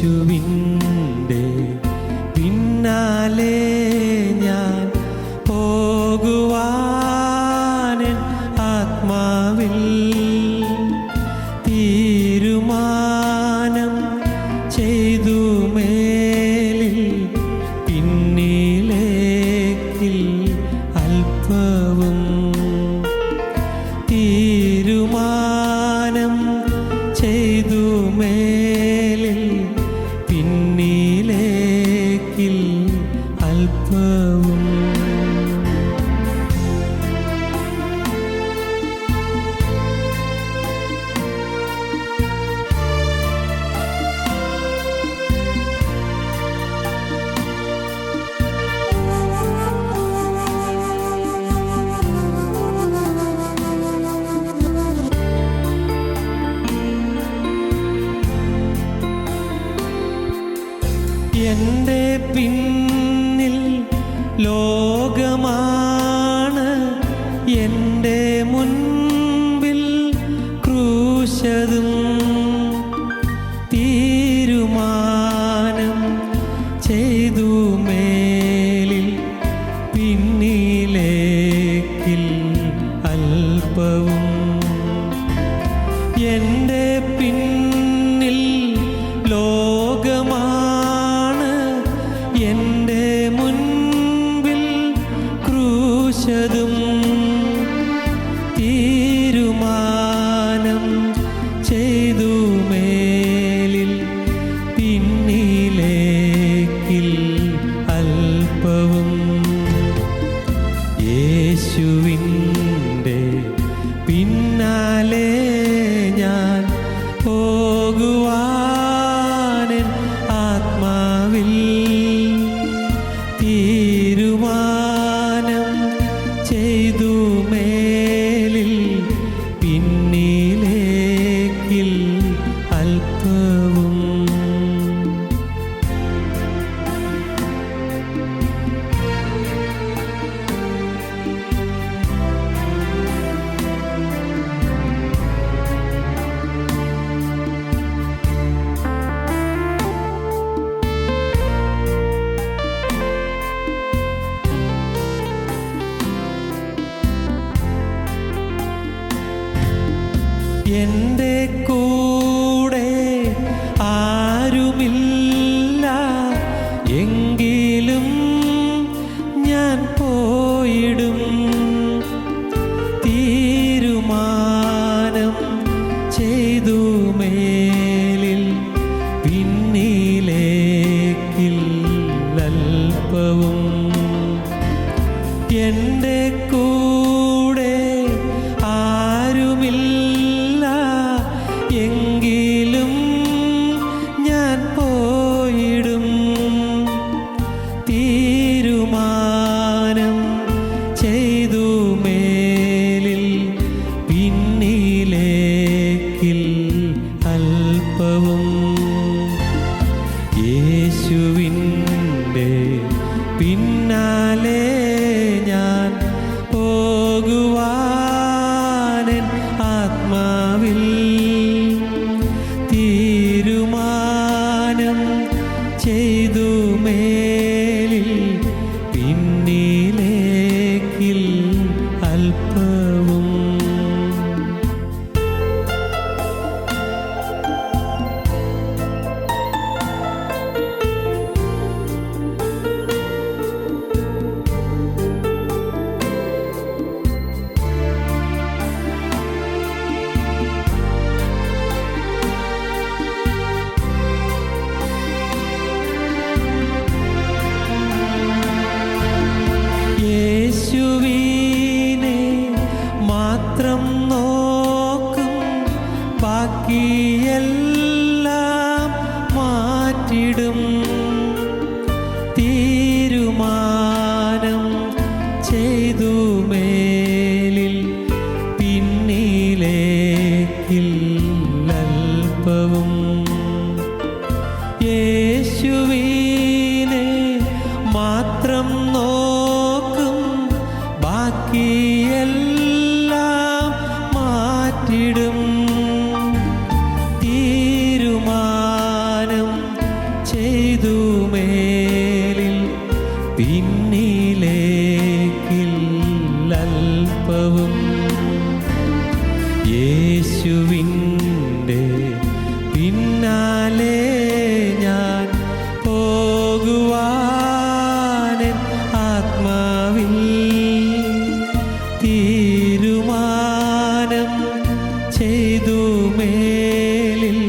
യേശുവിൻ്റെ പിന്നാലെ ഞാൻ പോകുവാൻ ആത്മാവിൽ തീരുമാനം ചെയ്തു. മേലിൽ പിന്നിലേക്കിൽ അല്പവും തീരുമാനം ചെയ്തു. മേലിൽ പിന്നിലേക്കിൽ അല്പവും എൻ്റെ പിന്നിൽ ലോകമാണ്, എൻ്റെ മുൻപിൽ ക്രൂശതും തീരുമാനം ചെയ്തു. മേലിൽ പിന്നിലേക്കിൽ അല്പവും എൻ്റെ പിന്നിൽ ലോകമാണ്, എൻ്റെ മുൻപിൽ ക്രൂശതും തീരുമാനം ചെയ്തു. മേലിൽ പിന്നിലേക്കിൽ അല്പവും യേശുവിൻ്റെ പിന്നാലെ ഞാൻ പോകുവാൻ ആത്മാവിൽ തീരുമാനം ചെയ്തു. മേലിൽ പിന്നിലേക്കിൽ അല്പവും എൻ്റെ കൂടെ ആരുമില്ല എങ്കിലും ഞാൻ പോയിടും. തീരുമാനം ചെയ്തു. മേലിൽ പിന്നിലേക്കിൽ അല്പവും എൻ്റെ കൂടെ ആരുമില്ല എങ്കിലും ഞാൻ പോയിടും. തീരുമാനം ചെയ്തു. മേലിൽ പിന്നിലേക്കിൽ അല്പവും യേശുവിൻ്റെ പിന്നാലെ ഞാൻ പോകുവാൻ ആത്മാവിൽ തീരുമാനം ചെയ്തു. മേലിൽ പിന്നിലേക്കിൽ അല്പവും യേശുവിനെ മാത്രം നോക്കും, ബാക്കിയെല്ലാം മാറ്റിടും. തീരുമാനം ചെയ്തു. മേലിൽ പിന്നിലേക്കിൽ അല്പവും യേശുവിനെ മാത്രം നോക്കും, ബാക്കിയെല്ലാം മാറ്റിടും. തീരുമാനം ചെയ്തു മേലിൽ പിന്നിലേക്കില്ലൽപ്പവും യേശുവിൻ്റെ പിന്നാലെ ഞാൻ പോകുവാനെൻ ആത്മാവിൽ തീരുമാനം ചെയ്തു മേലിൽ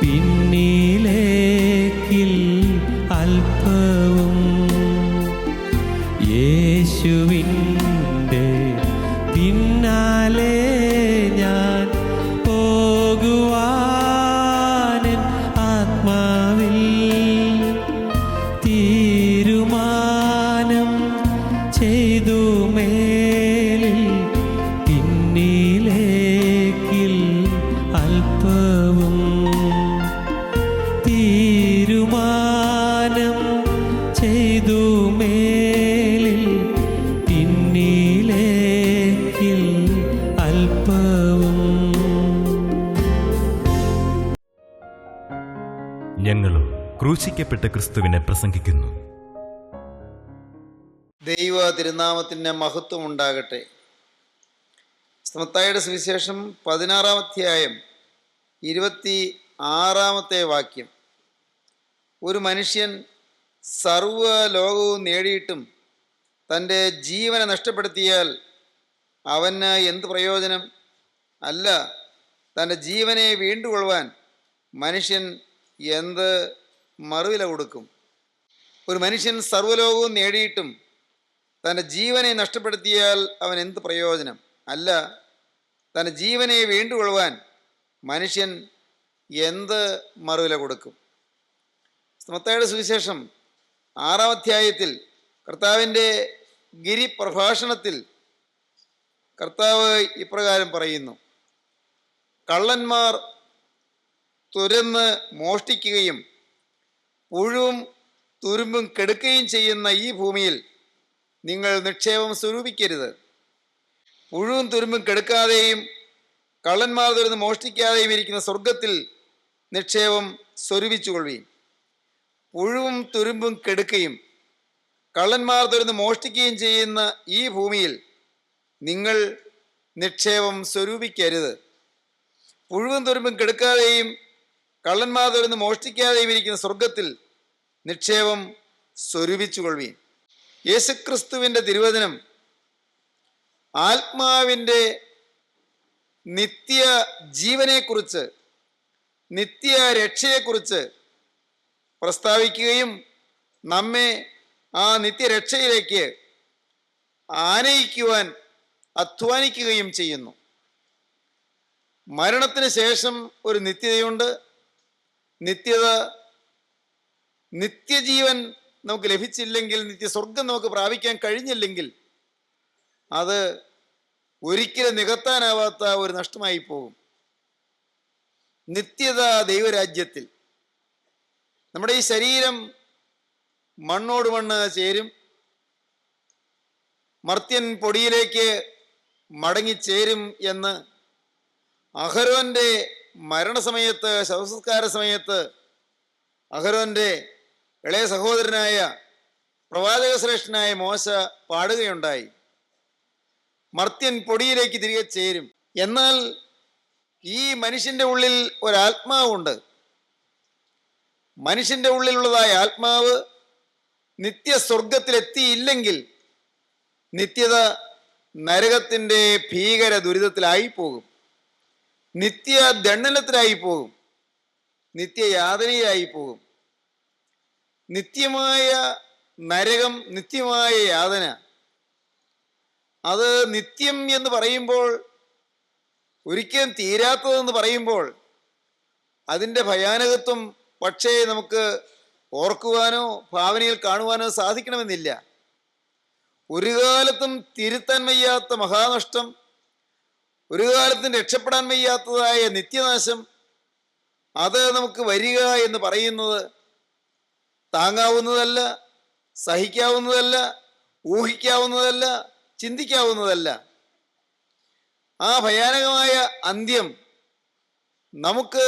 പിന്നിലേക്കിൽ അല്പവും യേശുവിൻ്റെ പിന്നാലെ ഞാൻ പോകുവാനെൻ ആത്മാവിൽ തീരുമാനം ചെയ്തു മേലിൽ പിന്നിലേക്കിൽ അല്പവും തീരുമാനം ചെയ്തു മേലിൽ പിന്നിലേക്കിൽ അല്പവും. ഞങ്ങളും ക്രൂശിക്കപ്പെട്ട ക്രിസ്തുവിനെ പ്രസംഗിക്കുന്നു. ദൈവ തിരുനാമത്തിന് മഹത്വം ഉണ്ടാകട്ടെ. മത്തായിയുടെ സുവിശേഷം 16-ാം അധ്യായം 26-ാമത്തെ വാക്യം. ഒരു മനുഷ്യൻ സർവ്വ ലോകവും നേടിയിട്ടും തൻ്റെ ജീവനെ നഷ്ടപ്പെടുത്തിയാൽ അവന് എന്ത് പ്രയോജനം? അല്ല, തൻ്റെ ജീവനെ വീണ്ടുകൊള്ളുവാൻ മനുഷ്യൻ എന്ത് മറുവില കൊടുക്കും? ഒരു മനുഷ്യൻ സർവ്വലോകവും നേടിയിട്ടും തൻ്റെ ജീവനെ നഷ്ടപ്പെടുത്തിയാൽ അവൻ എന്ത് പ്രയോജനം? അല്ല, തൻ്റെ ജീവനെ വീണ്ടുകൊള്ളുവാൻ മനുഷ്യൻ എന്ത് മറുവില കൊടുക്കും? മത്തായിയുടെ സുവിശേഷം 6-ാം അധ്യായത്തിൽ കർത്താവിൻ്റെ ഗിരിപ്രഭാഷണത്തിൽ കർത്താവ് ഇപ്രകാരം പറയുന്നു: കള്ളന്മാർ തുരന്ന് മോഷ്ടിക്കുകയും പുഴുവും തുരുമ്പും കെടുക്കുകയും ചെയ്യുന്ന ഈ ഭൂമിയിൽ നിങ്ങൾ നിക്ഷേപം സ്വരൂപിക്കരുത്. പുഴുവും തുരുമ്പും കെടുക്കാതെയും കള്ളന്മാർ തുരന്ന് മോഷ്ടിക്കാതെയും ഇരിക്കുന്ന സ്വർഗത്തിൽ നിക്ഷേപം സ്വരൂപിച്ചുകൊള്ളുകയും. പുഴുവും തുരുമ്പും കെടുക്കുകയും കള്ളന്മാർ തുരന്ന് മോഷ്ടിക്കുകയും ചെയ്യുന്ന ഈ ഭൂമിയിൽ നിങ്ങൾ നിക്ഷേപം സ്വരൂപിക്കരുത്. പുഴുവും തുരുമ്പും കെടുക്കാതെയും കള്ളന്മാർ തുരന്ന് മോഷ്ടിക്കാതെയും ഇരിക്കുന്ന സ്വർഗത്തിൽ നിക്ഷേപം സ്വരൂപിച്ചുകൊള്ളുകയും. യേശുക്രിസ്തുവിൻ്റെ തിരുവചനം ആത്മാവിൻ്റെ നിത്യ ജീവനെക്കുറിച്ച്, നിത്യ രക്ഷയെക്കുറിച്ച് പ്രസ്താവിക്കുകയും നമ്മെ ആ നിത്യരക്ഷയിലേക്ക് ആനയിക്കുവാൻ അധ്വാനിക്കുകയും ചെയ്യുന്നു. മരണത്തിന് ശേഷം ഒരു നിത്യതയുണ്ട്. നിത്യജീവൻ നമുക്ക് ലഭിച്ചില്ലെങ്കിൽ, നിത്യസ്വർഗം നമുക്ക് പ്രാപിക്കാൻ കഴിഞ്ഞില്ലെങ്കിൽ അത് ഒരിക്കലും നികത്താനാവാത്ത ഒരു നഷ്ടമായി പോകും. നിത്യത ദൈവരാജ്യത്തിൽ. നമ്മുടെ ഈ ശരീരം മണ്ണോട് മണ്ണ് ചേരും, മർത്യൻ പൊടിയിലേക്ക് മടങ്ങിച്ചേരും എന്ന് അഹരോന്റെ മരണസമയത്ത്, ശവസംസ്കാര സമയത്ത് അഹരോന്റെ ഇളയ സഹോദരനായ പ്രവാചക ശ്രേഷ്ഠനായ മോശ പാടുകയുണ്ടായി. മർത്യൻ പൊടിയിലേക്ക് തിരികെ ചേരും. എന്നാൽ ഈ മനുഷ്യൻ്റെ ഉള്ളിൽ ഒരാത്മാവുണ്ട്. മനുഷ്യൻ്റെ ഉള്ളിലുള്ളതായ ആത്മാവ് നിത്യസ്വർഗത്തിലെത്തിയില്ലെങ്കിൽ നിത്യത നരകത്തിൻ്റെ ഭീകര ദുരിതത്തിലായി പോകും, നിത്യദണ്ഡനത്തിലായി പോകും, നിത്യയാതനയായി പോകും. നിത്യമായ നരകം, നിത്യമായ യാതന, അത് നിത്യം എന്ന് പറയുമ്പോൾ, ഒരിക്കലും തീരാത്തതെന്ന് പറയുമ്പോൾ അതിൻ്റെ ഭയാനകത്വം പക്ഷേ നമുക്ക് ഓർക്കുവാനോ ഭാവനയിൽ കാണുവാനോ സാധിക്കണമെന്നില്ല. ഒരു കാലത്തും തിരുത്താൻ വയ്യാത്ത മഹാനഷ്ടം, ഒരു കാലത്തും രക്ഷപ്പെടാൻ വയ്യാത്തതായ നിത്യനാശം, അത് നമുക്ക് വരിക എന്ന് പറയുന്നത് താങ്ങാവുന്നതല്ല, സഹിക്കാവുന്നതല്ല, ഊഹിക്കാവുന്നതല്ല, ചിന്തിക്കാവുന്നതല്ല. ആ ഭയാനകമായ അന്ത്യം നമുക്ക്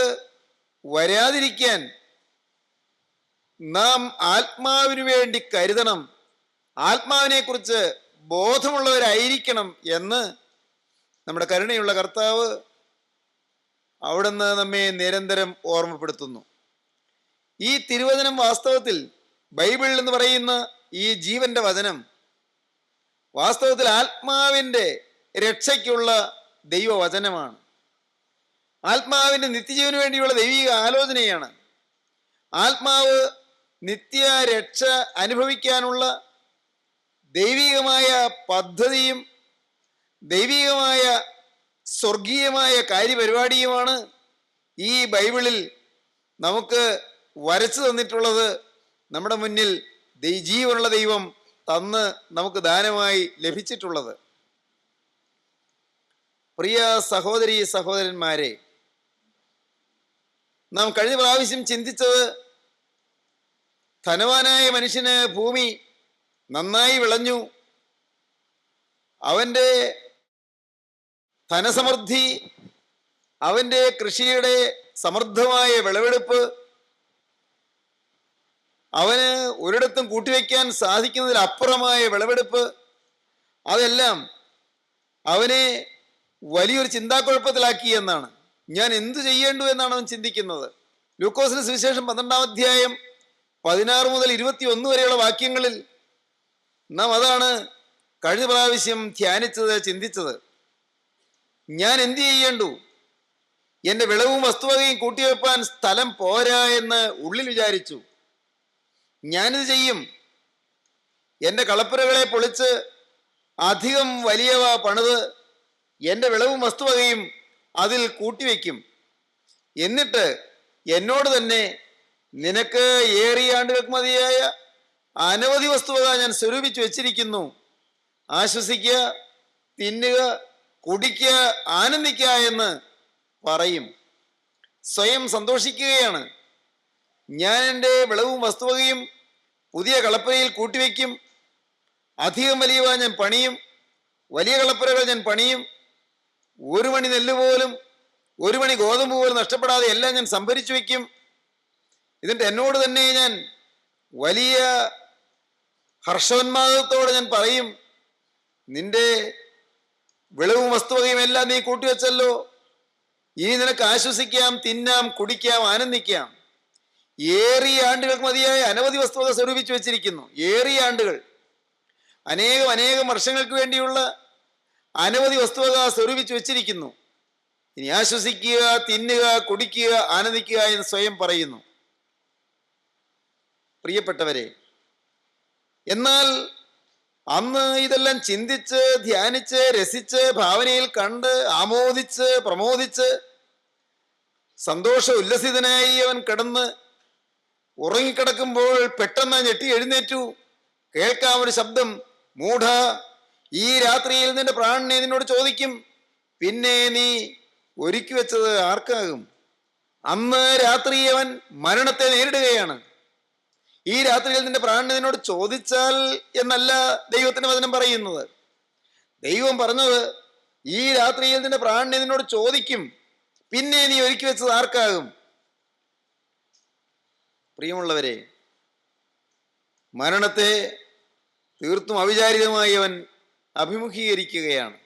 വരാതിരിക്കാൻ നാം ആത്മാവിനു വേണ്ടി കരുതണം, ആത്മാവിനെ കുറിച്ച് ബോധമുള്ളവരായിരിക്കണം എന്ന് നമ്മുടെ കരുണയുള്ള കർത്താവ് അവിടുന്ന് നമ്മെ നിരന്തരം ഓർമ്മപ്പെടുത്തുന്നു. ഈ തിരുവചനം വാസ്തവത്തിൽ ബൈബിൾ എന്ന് പറയുന്ന ഈ ജീവന്റെ വചനം വാസ്തവത്തിൽ ആത്മാവിൻ്റെ രക്ഷയ്ക്കുള്ള ദൈവവചനമാണ്. ആത്മാവിൻ്റെ നിത്യജീവന് വേണ്ടിയുള്ള ദൈവിക ആലോചനയാണ്. ആത്മാവ് നിത്യ രക്ഷ അനുഭവിക്കാനുള്ള ദൈവികമായ പദ്ധതിയും ദൈവികമായ സ്വർഗീയമായ കാര്യപരിപാടിയുമാണ് ഈ ബൈബിളിൽ നമുക്ക് വരച്ചു തന്നിട്ടുള്ളത്. നമ്മുടെ മുന്നിൽ ജീവനുള്ള ദൈവം തന്ന് നമുക്ക് ദാനമായി ലഭിച്ചിട്ടുള്ളത്. പ്രിയ സഹോദരീ സഹോദരന്മാരെ, നാം കഴിഞ്ഞ പ്രാവശ്യം ചിന്തിച്ചത് ധനവാനായ മനുഷ്യന് ഭൂമി നന്നായി വിളഞ്ഞു, അവൻ്റെ ധനസമൃദ്ധി, അവൻ്റെ കൃഷിയുടെ സമൃദ്ധമായ വിളവെടുപ്പ്, അവന് ഒരിടത്തും കൂട്ടിവെക്കാൻ സാധിക്കുന്നതിലപ്പുറമായ വിളവെടുപ്പ്, അതെല്ലാം അവനെ വലിയൊരു ചിന്താക്കുഴപ്പത്തിലാക്കി എന്നാണ്. ഞാൻ എന്തു ചെയ്യേണ്ടു എന്നാണ് അവൻ ചിന്തിക്കുന്നത്. ലൂക്കോസിന് സുവിശേഷം 12-ാം അധ്യായം 16 മുതൽ 21 വരെയുള്ള വാക്യങ്ങളിൽ നാം അതാണ് കഴിഞ്ഞ പ്രാവശ്യം ധ്യാനിച്ചത്, ചിന്തിച്ചത്. ഞാൻ എന്തു ചെയ്യേണ്ടു? എൻ്റെ വിളവും വസ്തുവകയും കൂട്ടിവെപ്പാൻ സ്ഥലം പോരാ എന്ന് ഉള്ളിൽ വിചാരിച്ചു. ഞാനിത് ചെയ്യും, എൻ്റെ കളപ്പുരകളെ പൊളിച്ച് അധികം വലിയവ പണിത് എൻ്റെ വിളവും വസ്തുവകയും അതിൽ കൂട്ടിവെക്കും. എന്നിട്ട് എന്നോട് തന്നെ, നിനക്ക് ഏറിയ ആണ്ടുകൾക്ക് മതിയായ അനവധി വസ്തുവക ഞാൻ സ്വരൂപിച്ചു വെച്ചിരിക്കുന്നു, ആശ്വസിക്കുക, തിന്നുക, കുടിക്കുക, ആനന്ദിക്കുക എന്ന് പറയും. സ്വയം സന്തോഷിക്കുകയാണ്. ഞാൻ എൻ്റെ വിളവും വസ്തുവകയും പുതിയ കളപ്പുരയിൽ കൂട്ടിവെക്കും, അധികം വലിയവ ഞാൻ പണിയും, വലിയ കളപ്പുരകൾ ഞാൻ പണിയും, ഒരു മണി നെല്ല് പോലും ഒരു മണി ഗോതമ്പ് പോലും നഷ്ടപ്പെടാതെ എല്ലാം ഞാൻ സംഭരിച്ചു വയ്ക്കും. എന്നിട്ട് എന്നോട് തന്നെ ഞാൻ വലിയ ഹർഷോന്മാദത്തോടെ ഞാൻ പറയും, നിന്റെ വിളവും വസ്തുവകയും എല്ലാം നീ കൂട്ടിവെച്ചല്ലോ, ഇനി നിനക്ക് ആശ്വസിക്കാം, തിന്നാം, കുടിക്കാം, ആനന്ദിക്കാം. ഏറിയ ആണ്ടുകൾക്ക് മതിയായ അനവധി വസ്തുവക സ്വരൂപിച്ചു വെച്ചിരിക്കുന്നു. ഏറിയ ആണ്ടുകൾ, അനേകം വർഷങ്ങൾക്ക് വേണ്ടിയുള്ള അനവധി വസ്തുവക സ്വരൂപിച്ചു വെച്ചിരിക്കുന്നു. ഇനി ആശ്വസിക്കുക, തിന്നുക, കുടിക്കുക, ആനന്ദിക്കുക എന്ന് സ്വയം പറയുന്നു. പ്രിയപ്പെട്ടവരെ, എന്നാൽ അന്ന് ഇതെല്ലാം ചിന്തിച്ച്, ധ്യാനിച്ച്, രസിച്ച്, ഭാവനയിൽ കണ്ട്, ആമോദിച്ച്, പ്രമോദിച്ച്, സന്തോഷ ഉല്ലസിതനായി അവൻ കിടന്ന് ഉറങ്ങിക്കിടക്കുമ്പോൾ പെട്ടെന്ന് ഞെട്ടി എഴുന്നേറ്റു. കേൾക്കാം ഒരു ശബ്ദം, മൂഢ, ഈ രാത്രിയിൽ നിന്റെ പ്രാണനെ നിന്നോട് ചോദിക്കും, പിന്നെ നീ ഒരുക്കി വെച്ചത് ആർക്കാകും? അന്ന് രാത്രി അവൻ മരണത്തെ നേരിടുകയാണ്. ഈ രാത്രിയിൽ നിന്റെ പ്രാണനെ നിന്നോട് ചോദിച്ചാൽ എന്നല്ല ദൈവത്തിന്റെ വചനം പറയുന്നത്. ദൈവം പറഞ്ഞത്, ഈ രാത്രിയിൽ നിന്റെ പ്രാണനെ നിന്നോട് ചോദിക്കും, പിന്നെ നീ ഒരുക്കി വെച്ചത് ആർക്കാകും? പ്രിയമുള്ളവരെ, മരണത്തെ തീർത്തും അവിചാരിതമായി അവൻ അഭിമുഖീകരിക്കുകയാണ്.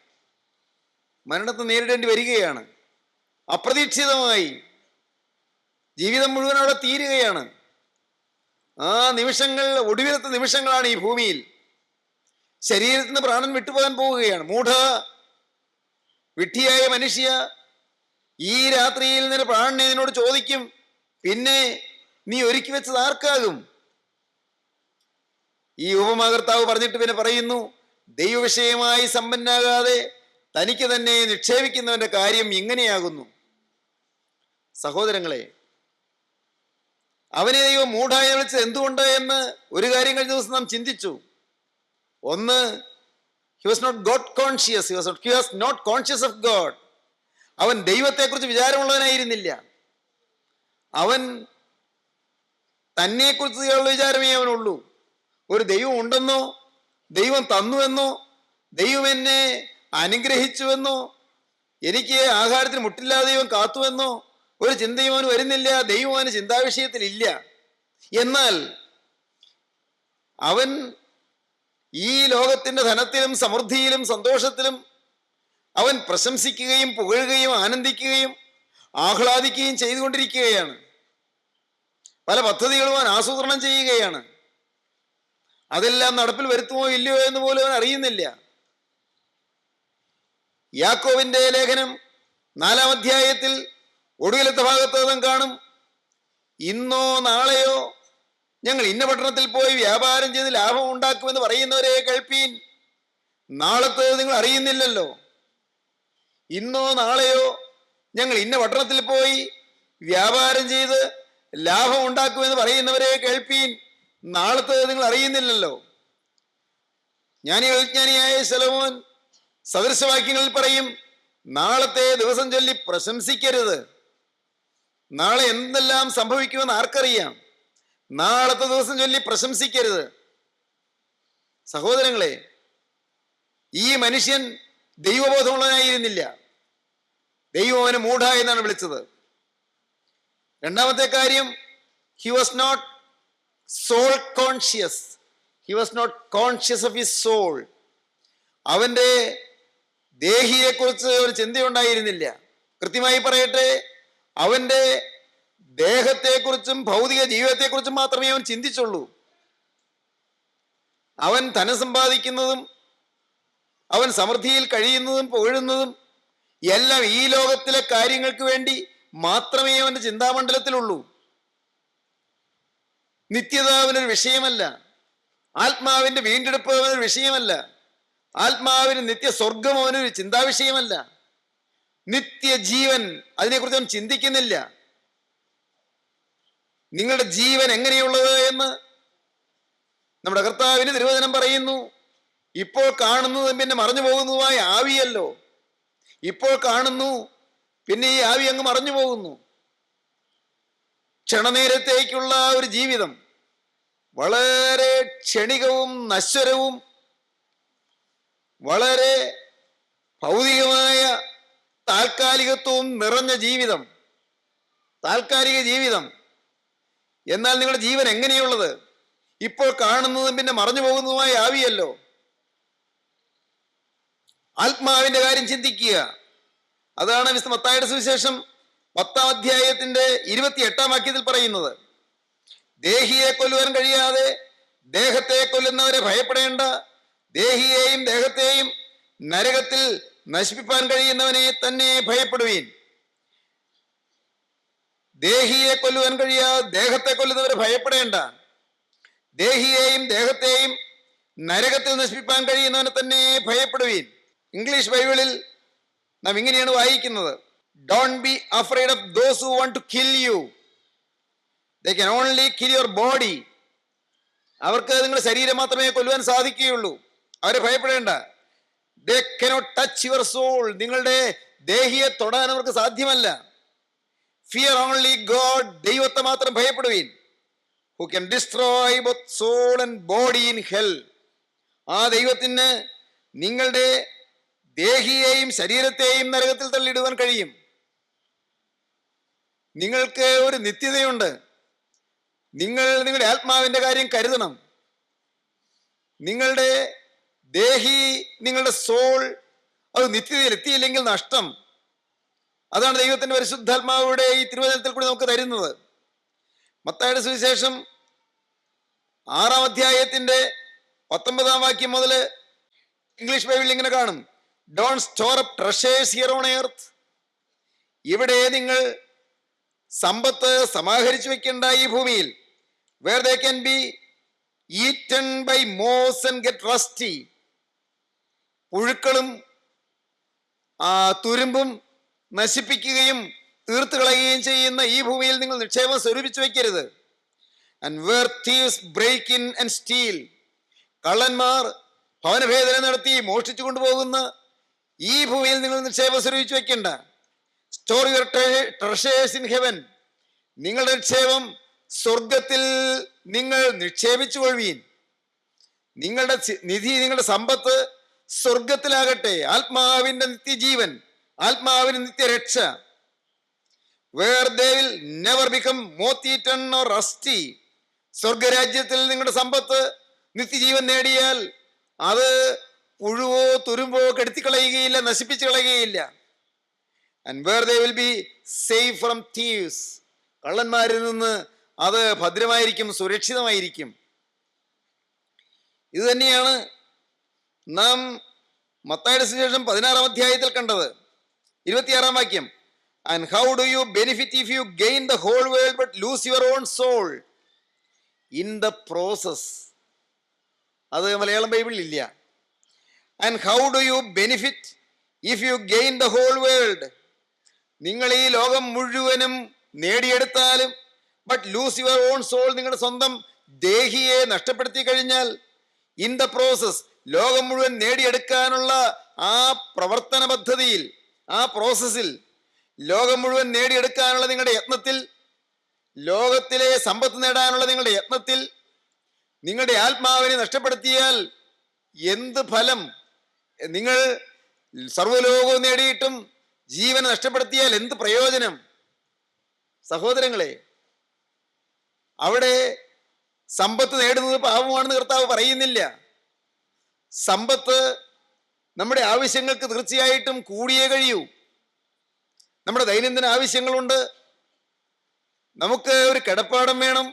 മരണത്തെ നേരിടേണ്ടി വരികയാണ്. അപ്രതീക്ഷിതമായി ജീവിതം മുഴുവൻ അവിടെ തീരുകയാണ്. ആ നിമിഷങ്ങൾ ഒടുവിലത്തെ നിമിഷങ്ങളാണ് ഈ ഭൂമിയിൽ. ശരീരത്തിൽ നിന്ന് പ്രാണൻ വിട്ടുപോകാൻ പോവുകയാണ്. മൂഢ, വിഡ്ഢിയായ മനുഷ്യ, ഈ രാത്രിയിൽ നിന്റെ പ്രാണനെ നിന്നോട് ചോദിക്കും, പിന്നെ നീ ഒരുക്കി വെച്ചത് ആർക്കാകും? ഈ ഉപമാകർത്താവ് പറഞ്ഞിട്ട് പിന്നെ പറയുന്നു, ദൈവവിഷയമായി സമ്പന്നാകാതെ തനിക്ക് തന്നെ നിക്ഷേപിക്കുന്നവന്റെ കാര്യം ഇങ്ങനെയാകുന്നു. സഹോദരങ്ങളെ, അവനെ ദൈവം മൂഢായി വിളിച്ചത് എന്തുകൊണ്ട് എന്ന് ഒരു കാര്യം കഴിഞ്ഞ ദിവസം നാം ചിന്തിച്ചു. ഒന്ന്, he was not God conscious, he was not conscious of God. അവൻ ദൈവത്തെക്കുറിച്ച് വിചാരമുള്ളവനായിരുന്നില്ല. അവൻ തന്നെക്കുറിച്ചുള്ള വിചാരമേ അവനുള്ളൂ. ഒരു ദൈവം ഉണ്ടെന്നോ, ദൈവം തന്നുവെന്നോ, ദൈവം എന്നെ അനുഗ്രഹിച്ചുവെന്നോ, എനിക്ക് ആഹാരത്തിന് മുട്ടില്ലാതെ ദൈവം കാത്തുവെന്നോ ഒരു ചിന്തയും അവന് വരുന്നില്ല. ദൈവം അവന് ചിന്താവിഷയത്തിലില്ല. എന്നാൽ അവൻ ഈ ലോകത്തിൻ്റെ ധനത്തിലും സമൃദ്ധിയിലും സന്തോഷത്തിലും അവൻ പ്രശംസിക്കുകയും പുകഴുകയും ആനന്ദിക്കുകയും ആഹ്ലാദിക്കുകയും ചെയ്തുകൊണ്ടിരിക്കുകയാണ്. പല പദ്ധതികളും അവൻ ആസൂത്രണം ചെയ്യുകയാണ്. അതെല്ലാം നടപ്പിൽ വരുത്തുമോ ഇല്ലയോ എന്ന് പോലും അവൻ അറിയുന്നില്ല. യാക്കോബിന്റെ ലേഖനം 4-ാം അധ്യായത്തിൽ ഒടുവിലത്തെ ഭാഗത്ത് നാം കാണും, ഇന്നോ നാളെയോ ഞങ്ങൾ ഇന്ന പട്ടണത്തിൽ പോയി വ്യാപാരം ചെയ്ത് ലാഭം ഉണ്ടാക്കുമെന്ന് പറയുന്നവരെ കേൾപ്പീൻ, നാളത്തേത് നിങ്ങൾ അറിയുന്നില്ലല്ലോ. ഇന്നോ നാളെയോ ഞങ്ങൾ ഇന്ന പട്ടണത്തിൽ പോയി വ്യാപാരം ചെയ്ത് ലാഭം ഉണ്ടാക്കുമെന്ന് പറയുന്നവരെ കേൾപ്പീൻ, നാളത്തേത് നിങ്ങൾ അറിയുന്നില്ലല്ലോ. വിജ്ഞാനിയായ ശലോമോൻ സദൃശവാക്യങ്ങളിൽ പറയും, നാളത്തെ ദിവസം ചൊല്ലി പ്രശംസിക്കരുത്. നാളെ എന്തെല്ലാം സംഭവിക്കുമെന്ന് ആർക്കറിയാം? നാളത്തെ ദിവസം ചൊല്ലി പ്രശംസിക്കരുത്. സഹോദരങ്ങളെ, ഈ മനുഷ്യൻ ദൈവബോധമുള്ളവനായിരുന്നില്ല. ദൈവം അവനെ മൂഢ എന്നാണ് വിളിച്ചത്. രണ്ടാമത്തെ കാര്യം, he was not soul conscious. He was not conscious of his soul. അവൻ്റെ ദേഹിയെക്കുറിച്ച് ഒരു ചിന്തയുണ്ടായിരുന്നില്ല. കൃത്യമായി പറയട്ടെ, അവൻ്റെ ദേഹത്തെക്കുറിച്ചും ഭൗതിക ജീവിതത്തെക്കുറിച്ചും മാത്രമേ അവൻ ചിന്തിച്ചുള്ളൂ. അവൻ ധനം സമ്പാദിക്കുന്നതും അവൻ സമൃദ്ധിയിൽ കഴിയുന്നതും പുകഴുന്നതും എല്ലാം ഈ ലോകത്തിലെ കാര്യങ്ങൾക്ക് വേണ്ടി മാത്രമേ അവൻ്റെ ചിന്താമണ്ഡലത്തിലുള്ളൂ. നിത്യത അവനൊരു വിഷയമല്ല. ആത്മാവിൻ്റെ വീണ്ടെടുപ്പ് അവനൊരു വിഷയമല്ല. ആത്മാവിന് നിത്യ സ്വർഗം അവനൊരു ചിന്താവിഷയമല്ല. നിത്യജീവൻ, അതിനെക്കുറിച്ച് അവൻ ചിന്തിക്കുന്നില്ല. നിങ്ങളുടെ ജീവൻ എങ്ങനെയുള്ളത് എന്ന് നമ്മുടെ കർത്താവിന് തിരുവചനം പറയുന്നു. ഇപ്പോൾ കാണുന്നതും പിന്നെ മറഞ്ഞു പോകുന്നതുമായ ആവിയല്ലോ. ഇപ്പോൾ കാണുന്നു, പിന്നെ ഈ ആവി അങ്ങ് മറഞ്ഞു പോകുന്നു. ക്ഷണനേരത്തേക്കുള്ള ഒരു ജീവിതം വളരെ ക്ഷണികവും നശ്വരവും വളരെ ഭൗതികമായ താൽക്കാലികത്വവും നിറഞ്ഞ ജീവിതം, താൽക്കാലിക ജീവിതം. എന്നാൽ നിങ്ങളുടെ ജീവൻ എങ്ങനെയുള്ളത്? ഇപ്പോൾ കാണുന്നതും പിന്നെ മറഞ്ഞു പോകുന്നതുമായ ആവിയല്ലോ. ആത്മാവിന്റെ കാര്യം ചിന്തിക്കുക. അതാണ് വിശുദ്ധ മത്തായിയുടെ സുവിശേഷം 10-ാം അധ്യായത്തിന്റെ 28-ാം വാക്യത്തിൽ പറയുന്നത്, ദേഹിയെ കൊല്ലുവാൻ കഴിയാതെ ദേഹത്തെ കൊല്ലുന്നവരെ ഭയപ്പെടേണ്ട, ദേഹിയെയും ദേഹത്തെയും നരകത്തിൽ നശിപ്പിക്കാൻ കഴിയുന്നവനെ തന്നെ ഭയപ്പെടുവീൻ. ദേഹിയെ കൊല്ലുവാൻ കഴിയാതെ ദേഹത്തെ കൊല്ലുന്നവരെ ഭയപ്പെടേണ്ട, ദേഹിയെയും ദേഹത്തെയും നരകത്തിൽ നശിപ്പിക്കാൻ കഴിയുന്നവനെ തന്നെ ഭയപ്പെടുവീൻ. ഇംഗ്ലീഷ് ബൈബിളിൽ നാം ഇങ്ങനെയാണ് വായിക്കുന്നത്, don't be afraid of those who want to kill you, they can only kill your body. അവർക്ക് നിങ്ങളുടെ ശരീരം മാത്രമേ കൊല്ലുവാൻ സാധിക്കുകയുള്ളൂ, അവരെ ഭയപ്പെടേണ്ട. They cannot touch your soul, നിങ്ങളുടെ ദേഹിയെ തൊടാൻ അവർക്ക് സാധ്യമല്ല. ഫിയർ ഓൺലി ഗോഡ്, ദൈവത്തെ മാത്രം ഭയപ്പെടുവീൻ. Who can destroy both soul and body in hell. ആ ദൈവത്തിന് നിങ്ങളുടെ ദേഹിയെയും ശരീരത്തെയും നരകത്തിൽ തള്ളിയിടുവാൻ കഴിയും. നിങ്ങൾക്ക് ഒരു നിത്യതയുണ്ട്. നിങ്ങൾ നിങ്ങളുടെ ആത്മാവിന്റെ കാര്യം കരുതണം. നിങ്ങളുടെ ദേഹി, നിങ്ങളുടെ സോൾ അത് നിത്യതയിൽ എത്തിയില്ലെങ്കിൽ നഷ്ടം. അതാണ് ദൈവത്തിന്റെ പരിശുദ്ധാത്മാവിടെ ഈ തിരുവചനത്തിൽ കൂടി നമുക്ക് തരുന്നത്. മത്തായിയുടെ സുവിശേഷം 6-ാം അധ്യായത്തിന്റെ 19-ാം വാക്യം മുതൽ ഇംഗ്ലീഷ് ബൈബിളിൽ ഇങ്ങനെ കാണും, don't store up treasures here on earth. ഇവിടെ നിങ്ങൾ സമ്പത്ത് സമാഹരിച്ചു വെക്കേണ്ട ഈ ഭൂമിയിൽ, where they can be eaten by moth and get rusty. പുഴുക്കളും തുരുമ്പും നശിപ്പിക്കുകയും തീർത്തു കളയുകയും ചെയ്യുന്ന ഈ ഭൂമിയിൽ നിങ്ങൾ നിക്ഷേപം സ്വരൂപിച്ചു വെക്കരുത്. And where thieves break in and steal. കള്ളന്മാർ ഭവനഭേദന നടത്തി മോഷ്ടിച്ചു കൊണ്ടുപോകുന്ന ഈ ഭൂമിയിൽ നിങ്ങൾ നിക്ഷേപം സ്വരൂപിച്ചു വെക്കേണ്ട. Store your treasures in heaven. നിങ്ങളുടെ നിക്ഷേപം സ്വർഗത്തിൽ നിങ്ങൾ നിക്ഷേപിച്ചു കൊള്ളുവീൻ. നിങ്ങളുടെ നിധി, നിങ്ങളുടെ സമ്പത്ത് സ്വർഗത്തിലാകട്ടെ. ആത്മാവിന്റെ നിത്യജീവൻ, ആത്മാവിന്റെ നിത്യരക്ഷ. Where they will never become moth-eaten or rusty, സ്വർഗരാജ്യത്തിൽ നിങ്ങളുടെ സമ്പത്ത് നിത്യജീവൻ നേടിയാൽ അത് പുഴുവോ തുരുമ്പോ കെടുത്തിക്കളയുകയില്ല, നശിപ്പിച്ചു കളയുകയില്ല. And where they will be safe from thieves, കള്ളന്മാരിൽ നിന്ന് അത് ഭദ്രമായിരിക്കും, സുരക്ഷിതമായിരിക്കും. ഇത് തന്നെയാണ് നാം മത്തായിയുടെ സുവിശേഷം 16-ാം അധ്യായത്തിൽ കണ്ടത്. 26-ാം വാക്യം, and how do you benefit if you gain the whole world but lose your own soul in the process. അത് മലയാളം ബൈബിളിൽ ഇല്ല. And how do you benefit if you gain the whole world, നിങ്ങൾ ഈ ലോകം മുഴുവനും നേടിയെടുത്താലും but lose your own soul, നിങ്ങളുടെ സ്വന്തം ദേഹിയെ നഷ്ടപ്പെടുത്തി കഴിഞ്ഞാൽ, ഇൻ ദ പ്രോസസ്, ലോകം മുഴുവൻ നേടിയെടുക്കാനുള്ള ആ പ്രവർത്തന പദ്ധതിയിൽ, ആ പ്രോസസ്സിൽ, ലോകം മുഴുവൻ നേടിയെടുക്കാനുള്ള നിങ്ങളുടെ യത്നത്തിൽ, ലോകത്തിലെ സമ്പത്ത് നേടാനുള്ള നിങ്ങളുടെ യത്നത്തിൽ നിങ്ങളുടെ ആത്മാവിനെ നഷ്ടപ്പെടുത്തിയാൽ എന്ത് ഫലം? നിങ്ങൾ സർവ്വലോകവും നേടിയിട്ടും ജീവൻ നഷ്ടപ്പെടുത്തിയാൽ എന്ത് പ്രയോജനം? സഹോദരങ്ങളെ, അവിടെ സമ്പത്ത് നേടുന്നത് പാപമാണെന്ന് കർത്താവ് പറയുന്നില്ല. സമ്പത്ത് നമ്മുടെ ആവശ്യങ്ങൾക്ക് തീർച്ചയായിട്ടും കൂടിയേ കഴിയൂ. നമ്മുടെ ദൈനംദിന ആവശ്യങ്ങളുണ്ട്. നമുക്ക് ഒരു കിടപ്പാടം വേണം,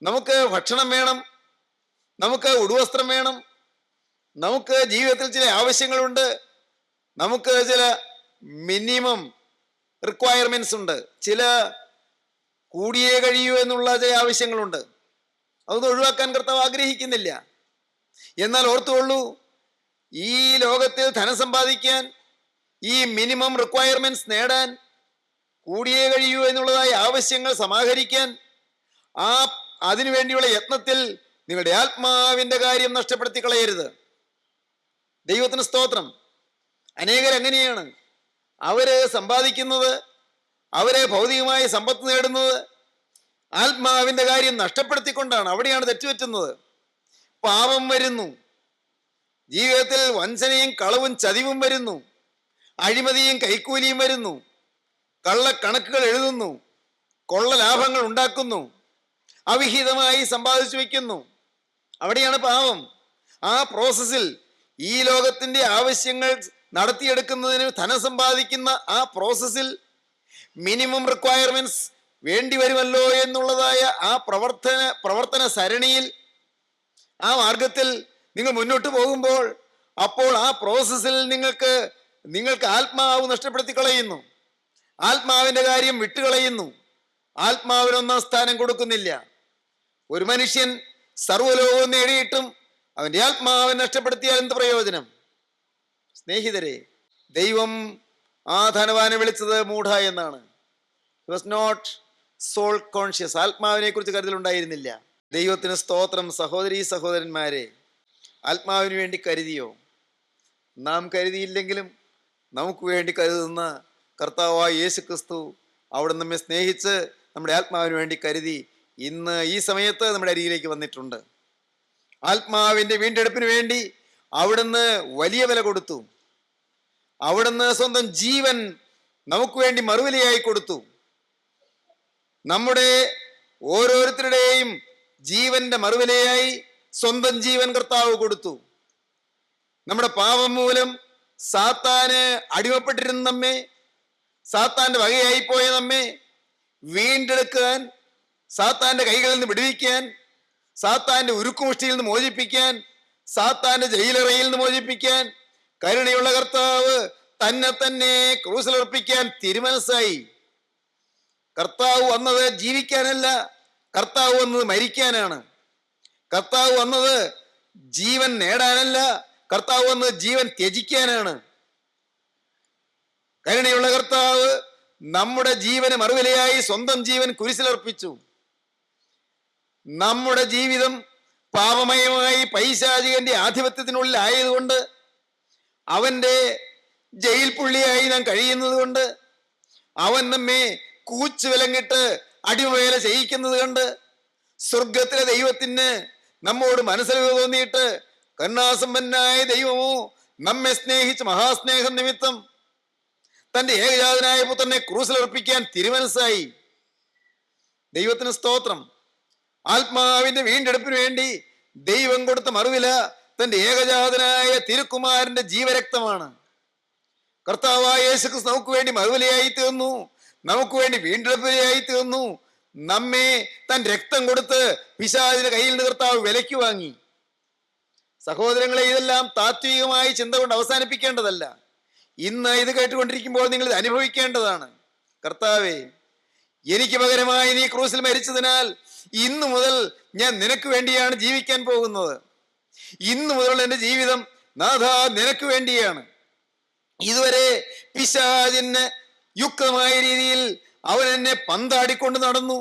നമുക്ക് ഭക്ഷണം വേണം, നമുക്ക് ഉടുവസ്ത്രം വേണം, നമുക്ക് ജീവിതത്തിൽ ചില ആവശ്യങ്ങളുണ്ട്, നമുക്ക് ചില മിനിമം റിക്വയർമെന്റ്സ് ഉണ്ട്, ചില കൂടിയേ കഴിയൂ എന്നുള്ള ചില ആവശ്യങ്ങളുണ്ട്. അതൊന്നും ഒഴിവാക്കാൻ കർത്താവ് ആഗ്രഹിക്കുന്നില്ല. എന്നാൽ ഓർത്തുകൊള്ളൂ, ഈ ലോകത്തിൽ ധനം സമ്പാദിക്കാൻ, ഈ മിനിമം റിക്വയർമെന്റ്സ് നേടാൻ, കൂടിയേ കഴിയൂ എന്നുള്ളതായ ആവശ്യങ്ങൾ സമാഹരിക്കാൻ, അതിനുവേണ്ടിയുള്ള യത്നത്തിൽ നിങ്ങളുടെ ആത്മാവിന്റെ കാര്യം നഷ്ടപ്പെടുത്തി കളയരുത്. ദൈവത്തിന് സ്തോത്രം. അനേകരെങ്ങനെയാണ് അവര് സമ്പാദിക്കുന്നത്, അവരെ ഭൗതികമായ സമ്പത്ത് നേടുന്നത് ആത്മാവിന്റെ കാര്യം നഷ്ടപ്പെടുത്തിക്കൊണ്ടാണ്. അവിടെയാണ് തെറ്റുപറ്റുന്നത്. പാപം വരുന്നു, ജീവിതത്തിൽ വഞ്ചനയും കളവും ചതിവും വരുന്നു, അഴിമതിയും കൈക്കൂലിയും വരുന്നു, കള്ളക്കണക്കുകൾ എഴുതുന്നു, കൊള്ള ലാഭങ്ങൾ ഉണ്ടാക്കുന്നു, അവിഹിതമായി സമ്പാദിച്ചു വയ്ക്കുന്നു. അവിടെയാണ് പാപം. ആ പ്രോസസ്സിൽ, ഈ ലോകത്തിന്റെ ആവശ്യങ്ങൾ നടത്തിയെടുക്കുന്നതിന് ധനം സമ്പാദിക്കുന്ന ആ പ്രോസസ്സിൽ മിനിമം റിക്വയർമെന്റ്സ് വേണ്ടി വരുമല്ലോ എന്നുള്ളതായ ആ പ്രവർത്തന സരണിയിൽ, ആ മാർഗത്തിൽ നിങ്ങൾ മുന്നോട്ട് പോകുമ്പോൾ, അപ്പോൾ ആ പ്രോസസ്സിൽ നിങ്ങൾക്ക് ആത്മാവ് നഷ്ടപ്പെടുത്തി കളയുന്നു, ആത്മാവിന്റെ കാര്യം വിട്ടുകളയുന്നു, ആത്മാവിന് ഒന്നാം സ്ഥാനം കൊടുക്കുന്നില്ല. ഒരു മനുഷ്യൻ സർവ്വലോകവും നേടിയിട്ടും അവന്റെ ആത്മാവിനെ നഷ്ടപ്പെടുത്തിയാൽ എന്ത് പ്രയോജനം? സ്നേഹിതരെ, ദൈവം ആ ധനവാനെ വിളിച്ചത് മൂഢ എന്നാണ്. He was not soul conscious. ആത്മാവിനെ കുറിച്ച് കരുതലുണ്ടായിരുന്നില്ല. ദൈവത്തിന് സ്തോത്രം. സഹോദരീ സഹോദരന്മാരെ, ആത്മാവിന് വേണ്ടി കരുതിയോ? നാം കരുതിയില്ലെങ്കിലും നമുക്ക് വേണ്ടി കരുതുന്ന കർത്താവായ യേശു ക്രിസ്തു അവിടെ നമ്മെ സ്നേഹിച്ച് നമ്മുടെ ആത്മാവിന് വേണ്ടി കരുതി ഇന്ന് ഈ സമയത്ത് നമ്മുടെ അരികിലേക്ക് വന്നിട്ടുണ്ട്. ആത്മാവിൻ്റെ വീണ്ടെടുപ്പിന് വേണ്ടി അവിടുന്ന് വലിയ വില കൊടുത്തു. അവിടുന്ന് സ്വന്തം ജീവൻ നമുക്ക് വേണ്ടി മറുവിലയായി കൊടുത്തു. നമ്മുടെ ഓരോരുത്തരുടെയും ജീവന്റെ മറുവിലയായി സ്വന്തം ജീവൻ കർത്താവ് കൊടുത്തു. നമ്മുടെ പാപം മൂലം സാത്താന് അടിമപ്പെട്ടിരുന്ന നമ്മെ, സാത്താന്റെ വകയായിപ്പോയ നമ്മെ വീണ്ടെടുക്കാൻ, സാത്താന്റെ കൈകളിൽ നിന്ന് വിടുവിക്കാൻ, സാത്താന്റെ ഉരുക്കുമുഷ്ടിയിൽ നിന്ന് മോചിപ്പിക്കാൻ, സാത്താന്റെ ജയിലറയിൽ നിന്ന് മോചിപ്പിക്കാൻ കരുണയുള്ള കർത്താവ് തന്നെ ക്രൂസിലർപ്പിക്കാൻ തിരുമനസ്സായി. കർത്താവ് വന്നത് ജീവിക്കാനല്ല, കർത്താവ് വന്നത് മരിക്കാനാണ്. കർത്താവ് വന്നത് ജീവൻ നേടാനല്ല, കർത്താവ് വന്നത് ജീവൻ ത്യജിക്കാനാണ്. കരുണയുള്ള കർത്താവ് നമ്മുടെ ജീവന് മറുവിലയായി സ്വന്തം ജീവൻ കുരിശിലർപ്പിച്ചു. നമ്മുടെ ജീവിതം പാപമയമായി പൈശാചികന്റെ ആധിപത്യത്തിനുള്ളിൽ ആയതുകൊണ്ട്, അവന്റെ ജയിൽ പുള്ളിയായി നാം കഴിയുന്നത് കൊണ്ട്, അവൻ നമ്മെ കൂച്ചുവിലങ്ങിട്ട് അടിമവേല ചെയ്യിക്കുന്നത് കണ്ട് സ്വർഗത്തിലെ ദൈവത്തിന് നമ്മോട് മനസ്സിലാവ് തോന്നിയിട്ട് കരുണാസമ്പന്നായ ദൈവമോ നമ്മെ സ്നേഹിച്ച് മഹാസ്നേഹം നിമിത്തം തന്റെ ഏകജാതനായ പുത്രനെ ക്രൂസിലർപ്പിക്കാൻ തിരുമനസ്സായി. ദൈവത്തിന് സ്തോത്രം. ആത്മാവിന്റെ വീണ്ടെടുപ്പിന് വേണ്ടി ദൈവം കൊടുത്ത മറുവില തന്റെ ഏകജാതനായ തിരുക്കുമാരന്റെ ജീവരക്തമാണ്. കർത്താവായ യേശുക്രിസ്തു നമുക്ക് വേണ്ടി മറുവിലയായി തീർന്നു, നമുക്ക് വേണ്ടി വീണ്ടെടുപ്പിലായി തീർന്നു. നമ്മെ തൻ രക്തം കൊടുത്ത് പിശാചിന്റെ കയ്യിൽ നിന്ന് കർത്താവ് വിലയ്ക്ക് വാങ്ങി. സഹോദരങ്ങളെ, ഇതെല്ലാം താത്വികമായി ചിന്ത കൊണ്ട് അവസാനിപ്പിക്കേണ്ടതല്ല. ഇന്ന് ഇത് കേട്ടുകൊണ്ടിരിക്കുമ്പോൾ നിങ്ങൾ ഇത് അനുഭവിക്കേണ്ടതാണ്. കർത്താവേ, എനിക്ക് പകരമായി നീ ക്രൂസിൽ മരിച്ചതിനാൽ ഇന്നു മുതൽ ഞാൻ നിനക്ക് വേണ്ടിയാണ് ജീവിക്കാൻ പോകുന്നത്. ഇന്നു മുതൽ എൻ്റെ ജീവിതം നാഥ നിനക്ക് വേണ്ടിയാണ്. ഇതുവരെ പിശാചിന് യുക്തമായ രീതിയിൽ അവൻ എന്നെ പന്താടിക്കൊണ്ട് നടന്നു,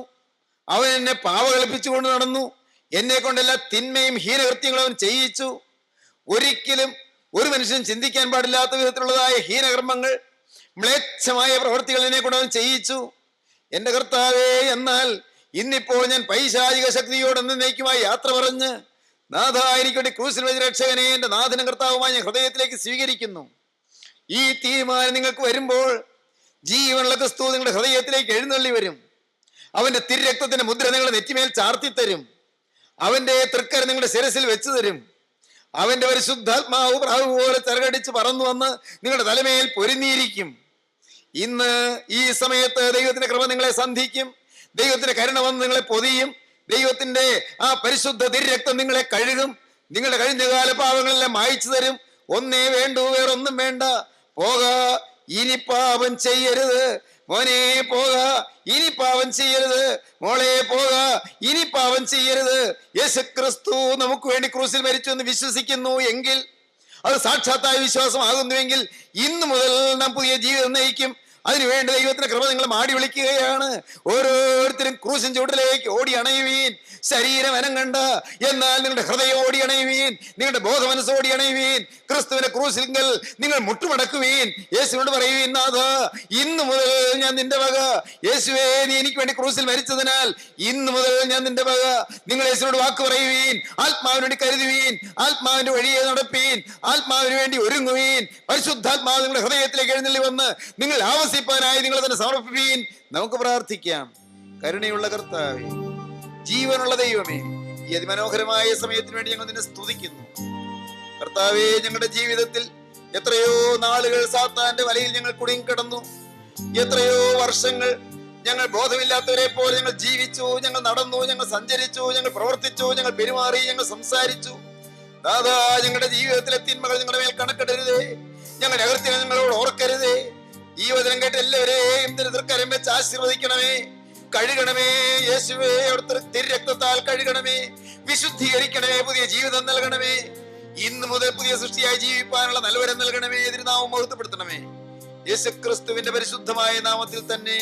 അവൻ എന്നെ പാവ കളിപ്പിച്ചുകൊണ്ട് നടന്നു, എന്നെ കൊണ്ടെല്ലാ തിന്മയും ഹീനകൃത്യങ്ങളും അവൻ ചെയ്യിച്ചു. ഒരിക്കലും ഒരു മനുഷ്യൻ ചിന്തിക്കാൻ പാടില്ലാത്ത വിധത്തിലുള്ളതായ ഹീനകർമ്മങ്ങൾ, മ്ലേച്ഛമായ പ്രവൃത്തികൾ എന്നെ കൊണ്ട് അവൻ ചെയ്യിച്ചു. എൻ്റെ കർത്താവേ, എന്നാൽ ഇന്നിപ്പോൾ ഞാൻ പൈശാചിക ശക്തിയോട് എന്നേക്കുമായി യാത്ര പറഞ്ഞ് നാഥ എനിക്ക് വേണ്ടി ക്രൂസിൽ വെച്ച രക്ഷകനെ എൻ്റെ നാഥനും കർത്താവുമായി ഞാൻ ഹൃദയത്തിലേക്ക് സ്വീകരിക്കുന്നു. ഈ തീരുമാനം നിങ്ങൾക്ക് വരുമ്പോൾ ജീവനുള്ള ക്രിസ്തു നിങ്ങളുടെ ഹൃദയത്തിലേക്ക് എഴുന്നള്ളി വരും. അവന്റെ തിരുരക്തത്തിന്റെ മുദ്ര നിങ്ങളുടെ നെറ്റിമേൽ ചാർത്തിത്തരും. അവന്റെ തൃക്കരം നിങ്ങളുടെ ശിരസിൽ വെച്ചു തരും. അവന്റെ പരിശുദ്ധാത്മാവ് പ്രാവ് പോലെ ചിറകടിച്ച് പറന്നു വന്ന് നിങ്ങളുടെ തലമേൽ പൊരുന്നിയിരിക്കും. ഇന്ന് ഈ സമയത്ത് ദൈവത്തിന്റെ കൃപ നിങ്ങളെ സന്ധിക്കും. ദൈവത്തിന്റെ കരുണ വന്ന് നിങ്ങളെ പൊതിയും. ദൈവത്തിന്റെ ആ പരിശുദ്ധ തിരുരക്തം നിങ്ങളെ കഴുകും. നിങ്ങളുടെ കഴിഞ്ഞകാല പാവങ്ങളെല്ലാം മായ്ച്ചു തരും. ഒന്നേ വേണ്ടൂ, വേറൊന്നും വേണ്ട. പോക, ഇനി പാപം ചെയ്യരുത്. മോനെ പോക, ഇനി പാപം ചെയ്യരുത്. മോളെ പോക, ഇനി പാപം ചെയ്യരുത്. യേശുക്രിസ്തു നമുക്ക് വേണ്ടി ക്രൂസിൽ മരിച്ചു എന്ന് വിശ്വസിക്കുന്നു എങ്കിൽ, അത് സാക്ഷാത്തായ വിശ്വാസമാകുന്നുവെങ്കിൽ ഇന്നു മുതൽ നാം പുതിയ ജീവിതം നയിക്കും. അതിനുവേണ്ടി ദൈവത്തിന്റെ കൃപ നിങ്ങൾ മാടി വിളിക്കുകയാണ്. ഓരോരുത്തരും ക്രൂശിൻ ചുവട്ടിലേക്ക് ഓടി അണയുവീൻ. ശരീരം അനങ്ങണ്ട, എന്നാൽ നിങ്ങളുടെ ഹൃദയം ഓടി അണയുവീൻ, നിങ്ങളുടെ ബോധമനസ്സ് ഓടി അണയുവീൻ. ക്രിസ്തുവിന്റെ ക്രൂശിൽ നിങ്ങൾ മുട്ടുമടക്കുവീൻ. യേശുവിനോട് പറയുവീൻ, നാഥ ഇന്നു മുതൽ ഞാൻ നിന്റെ വക. യേശുവേ, നീ എനിക്ക് വേണ്ടി ക്രൂശിൽ മരിച്ചതിനാൽ ഇന്നു മുതൽ ഞാൻ നിന്റെ വക. നിങ്ങൾ യേശുവിനോട് വാക്ക് പറയുവീൻ. ആത്മാവിന് വേണ്ടി കരുതുവീൻ, ആത്മാവിന്റെ വഴിയെ നടപ്പീൻ, ആത്മാവിന് വേണ്ടി ഒരുങ്ങുവീൻ. പരിശുദ്ധാത്മാവ് നിങ്ങളുടെ ഹൃദയത്തിലേക്ക് എഴുന്നള്ളി വന്ന് നിങ്ങൾ ആവസിപ്പാനായി നിങ്ങൾ തന്നെ സമർപ്പിപ്പീൻ. നമുക്ക് പ്രാർത്ഥിക്കാം. കരുണയുള്ള കർത്താവേ, ജീവനുള്ള ദൈവമേ, ഈ അതിമനോഹരമായ സമയത്തിന് വേണ്ടി ഞങ്ങൾ നിന്നെ സ്തുതിക്കുന്നു. കർത്താവേ, ഞങ്ങളുടെ ജീവിതത്തിൽ എത്രയോ നാളുകൾ സാത്താന്റെ വലയിൽ ഞങ്ങൾ കുടുങ്ങിക്കിടന്നു. എത്രയോ വർഷങ്ങൾ ഞങ്ങൾ ബോധമില്ലാത്തവരെ പോലെ ഞങ്ങൾ ജീവിച്ചു, ഞങ്ങൾ നടന്നു, ഞങ്ങൾ സഞ്ചരിച്ചു, ഞങ്ങൾ പ്രവർത്തിച്ചു, ഞങ്ങൾ പെരുമാറി, ഞങ്ങൾ സംസാരിച്ചു. ദാദാ, ഞങ്ങളുടെ ജീവിതത്തിലെ തിന്മകൾ ഞങ്ങളുടെ മേൽ കണക്കിടരുതേ. ഞങ്ങളുടെ അകൃത്യങ്ങൾ ഞങ്ങളോട് ഓർക്കരുതേ. ഈ വചനം കേട്ട് എല്ലാവരെയും തൃക്കരം വെച്ച് ആശീർവദിക്കണമേ, കഴുകണമേ. യേശുവേ, അവിടുത്തെ തിരുരക്തത്താൽ കഴുകണമേ, വിശുദ്ധീകരിക്കണമേ, പുതിയ ജീവിതം നൽകണമേ. ഇന്ന് മുതൽ പുതിയ സൃഷ്ടിയായി ജീവിപ്പാനുള്ള നൽവരം നൽകണമേ. തിരുനാമം മഹത്വപ്പെടുത്തണമേ. യേശുക്രിസ്തുവിന്റെ പരിശുദ്ധമായ നാമത്തിൽ തന്നെ.